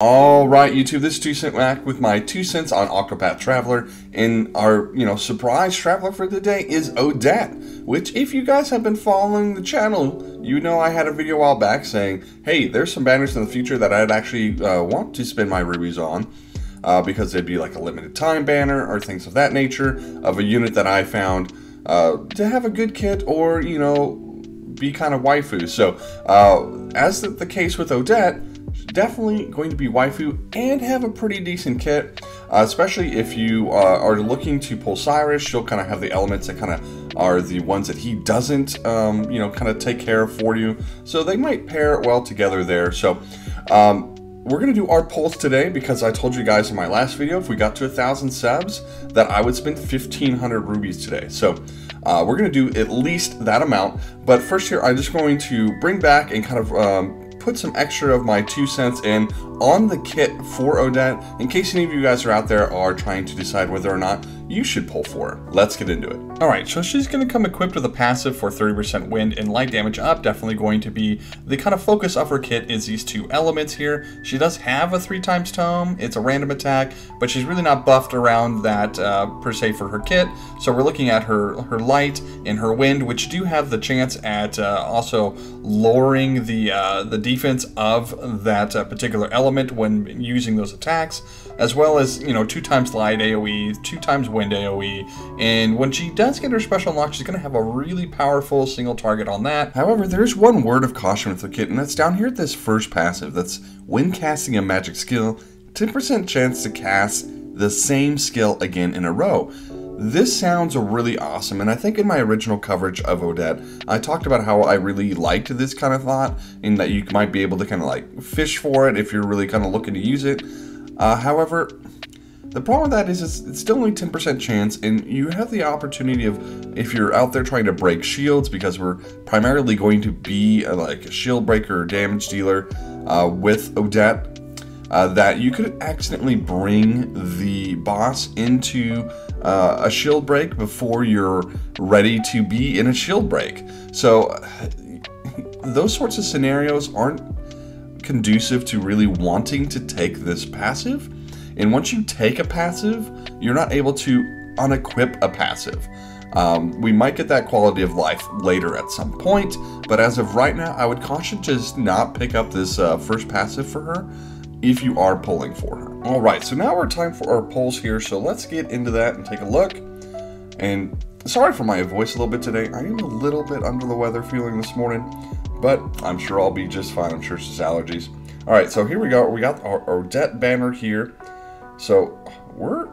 Alright YouTube, this is 2 Cent Mac with my 2 cents on OCTOPATH TRAVELER, and our, surprise traveler for the day is Odette, which if you guys have been following the channel, you know I had a video a while back saying, hey, there's some banners in the future that I'd actually want to spend my rubies on, because they'd be like a limited time banner or things of that nature of a unit that I found to have a good kit or, be kind of waifu. So, as the case with Odette, definitely going to be waifu and have a pretty decent kit, especially if you are looking to pull Cyrus. She'll kind of have the elements that kind of are the ones that he doesn't, kind of take care of for you. So they might pair well together there. So we're going to do our polls today because I told you guys in my last video, if we got to 1,000 subs, that I would spend 1,500 rubies today. So we're going to do at least that amount. But first here, I'm just going to bring back and kind of put some extra of my 2 cents in on the kit for Odette, in case any of you guys are out there are trying to decide whether or not you should pull for her. Let's get into it. Alright, so she's going to come equipped with a passive for 30% wind and light damage up. Definitely going to be the kind of focus of her kit is these two elements here. She does have a 3x tome. It's a random attack, but she's really not buffed around that per se for her kit. So we're looking at her light and her wind, which do have the chance at also lowering the defense of that particular element when using those attacks, as well as 2x light AoE, 2x wind AoE, and when she does get her special unlock, she's going to have a really powerful single target on that. However, there's one word of caution with the kit, and that's down here at this first passive. That's when casting a magic skill, 10% chance to cast the same skill again in a row. This sounds really awesome, and I think in my original coverage of Odette, I talked about how I really liked this kind of thought, and that you might be able to kind of like fish for it if you're really kind of looking to use it. However, the problem with that is it's still only 10% chance, and you have the opportunity of, if you're out there trying to break shields, because we're primarily going to be like a shield breaker or damage dealer with Odette, that you could accidentally bring the boss into a shield break before you're ready to be in a shield break. So those sorts of scenarios aren't conducive to really wanting to take this passive. And once you take a passive, you're not able to unequip a passive. We might get that quality of life later at some point, but as of right now, I would caution just not pick up this first passive for her if you are pulling for her. Alright, so now we're time for our polls here, so let's get into that and take a look. And sorry for my voice a little bit today. I am a little bit under the weather feeling this morning, but I'm sure I'll be just fine. I'm sure it's just allergies. Alright, so here we go. We got our Odette banner here. So we're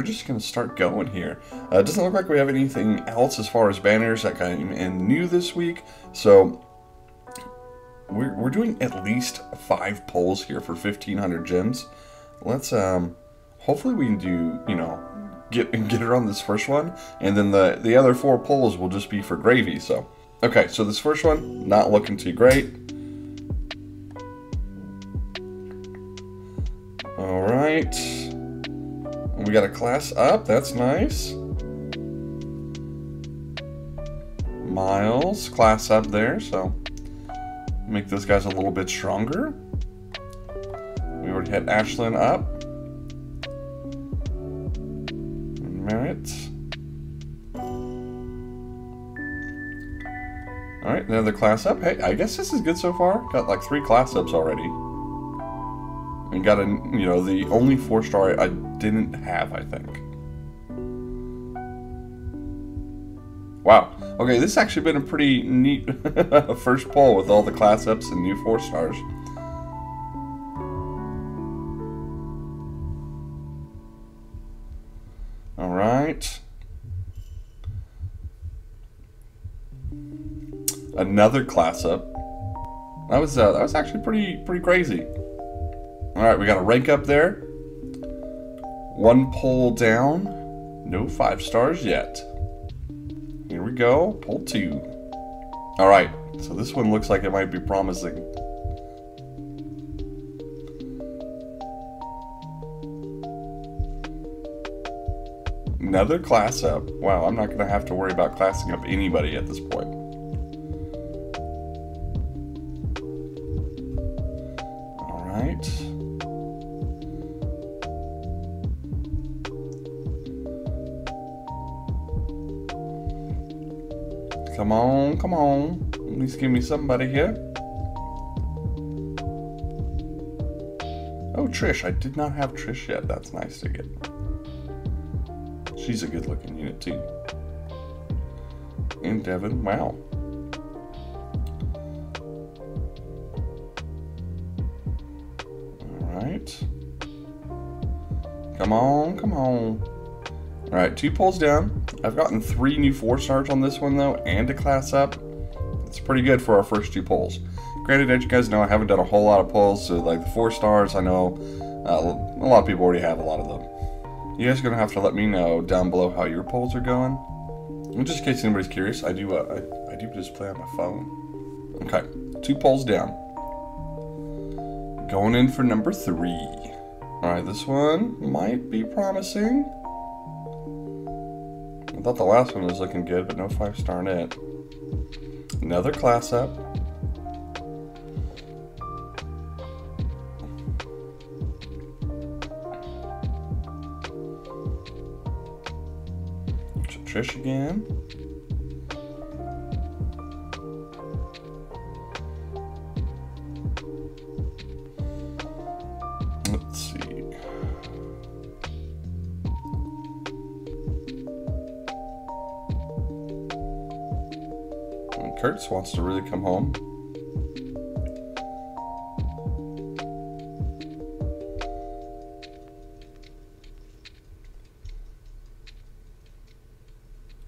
just gonna start going here. It doesn't look like we have anything else as far as banners that came in new this week. So we're doing at least 5 polls here for 1,500 gems. Let's hopefully we can do get her on this first one, and then the other 4 polls will just be for gravy. So okay, so this first one not looking too great. Alright, we got a class up, that's nice. Miles, class up there, so make those guys a little bit stronger. We already had Ashlyn up. Merritt. Alright, another class up. Hey, I guess this is good so far. Got like 3 class ups already. And got the only 4-star I didn't have, I think. Wow. Okay, this has actually been a pretty neat first poll with all the class ups and new 4-stars. All right. Another class up. That was actually pretty crazy. All right, we got a rank up there. 1 poll down. No 5-stars yet. Here we go, poll 2. All right, so this one looks like it might be promising. Another class up. Wow, I'm not gonna have to worry about classing up anybody at this point. All right. Come on, come on. At least give me somebody here. Oh, Trish. I did not have Trish yet. That's nice to get. She's a good looking unit too. And Devin, wow. Alright. Come on, come on. Alright, 2 pulls down. I've gotten 3 new 4-stars on this one though, and a class up. It's pretty good for our first 2 pulls. Granted, as you guys know, I haven't done a whole lot of pulls, so like the 4 stars, I know a lot of people already have a lot of them. You guys are going to have to let me know down below how your pulls are going. And just in case anybody's curious, I do just play on my phone. Okay, 2 pulls down. Going in for number 3. Alright, this one might be promising. I thought the last one was looking good, but no 5-star in it. Another class up. Trish again. Let's see. And Kurtz wants to really come home.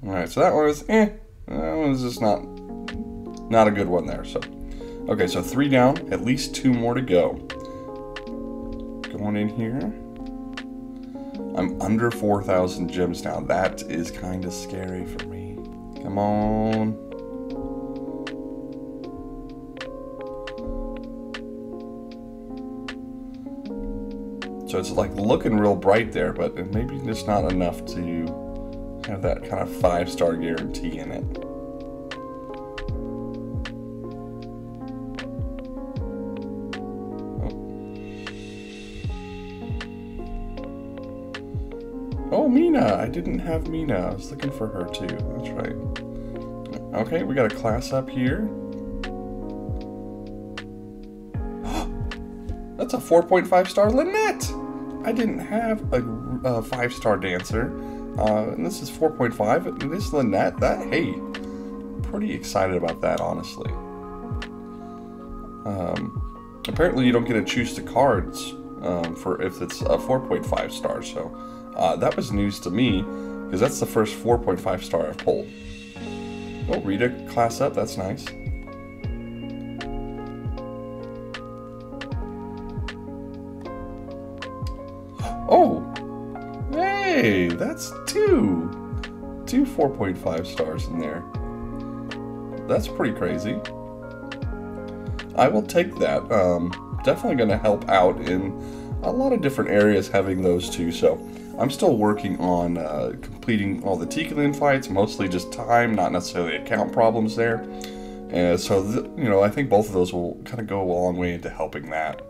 Alright, so that one was that one was just not a good one there. So okay, so 3 down, at least 2 more to go. Going in here. I'm under 4,000 gems now. That is kind of scary for me. Come on. So it's like looking real bright there, but maybe just not enough to have that kind of 5-star guarantee in it. Oh, Mina! I didn't have Mina. I was looking for her too. That's right. Okay, we got a class up here. That's a 4.5-star Lynette! I didn't have a 5-star dancer. And this is 4.5. It is Lynette. Hey, pretty excited about that, honestly. Apparently you don't get to choose the cards for if it's a 4.5 star, so that was news to me, because that's the first 4.5 star I've pulled. Oh, Rita class up, that's nice. Oh! Hey, that's 2 4.5 stars in there. That's pretty crazy. I will take that. Definitely going to help out in a lot of different areas having those 2. So I'm still working on completing all the Tikalin fights, mostly just time, not necessarily account problems there. And so, you know, I think both of those will kind of go a long way into helping that.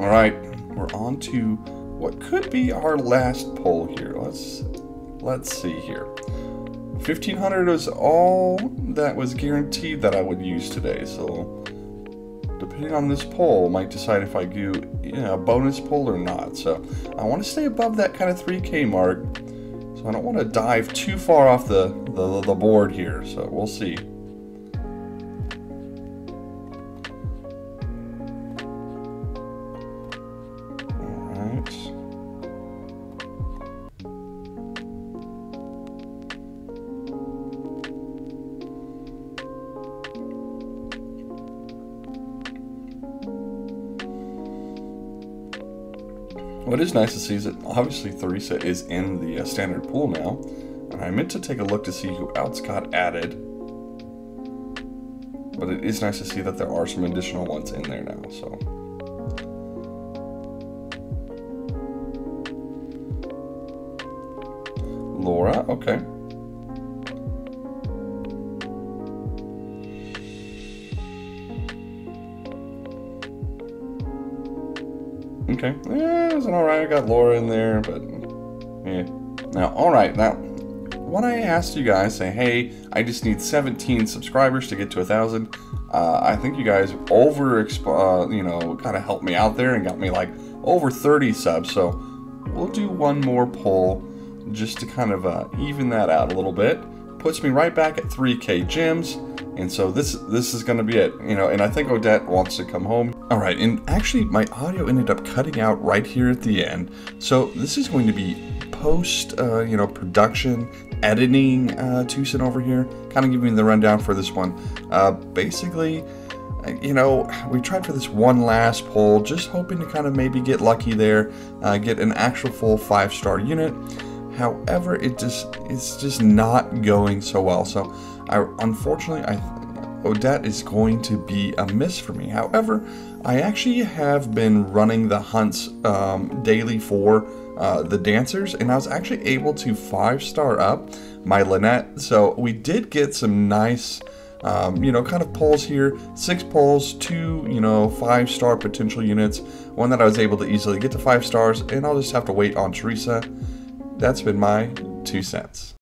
All right, we're on to what could be our last pull here. Let's see here. 1,500 is all that was guaranteed that I would use today. So depending on this pull, I might decide if I do a bonus pull or not. So I want to stay above that kind of 3K mark. So I don't want to dive too far off the board here. So we'll see. What is nice to see is that obviously Theresa is in the standard pool now, and I meant to take a look to see who else got added, but it is nice to see that there are some additional ones in there now. So Laura, okay. Okay, yeah, it's alright. I got Laura in there, but yeah. Now, alright, now, when I asked you guys, say, hey, I just need 17 subscribers to get to 1,000, I think you guys kind of helped me out there and got me like over 30 subs. So we'll do one more poll just to kind of even that out a little bit. Puts me right back at 3K gems. And so this is going to be it, and I think Odette wants to come home. All right, and actually my audio ended up cutting out right here at the end. So this is going to be post, production, editing 2 cent over here. Kind of giving you the rundown for this one. Basically, we tried for this one last poll, just hoping to kind of maybe get lucky there, get an actual full 5-star unit. However, it's just not going so well. So unfortunately, Odette is going to be a miss for me. However, I actually have been running the hunts daily for the dancers, and I was actually able to 5-star up my Lynette. So we did get some nice, kind of pulls here. 6 pulls, 2, 5-star potential units. One that I was able to easily get to 5 stars, and I'll just have to wait on Teresa. That's been my 2 cents.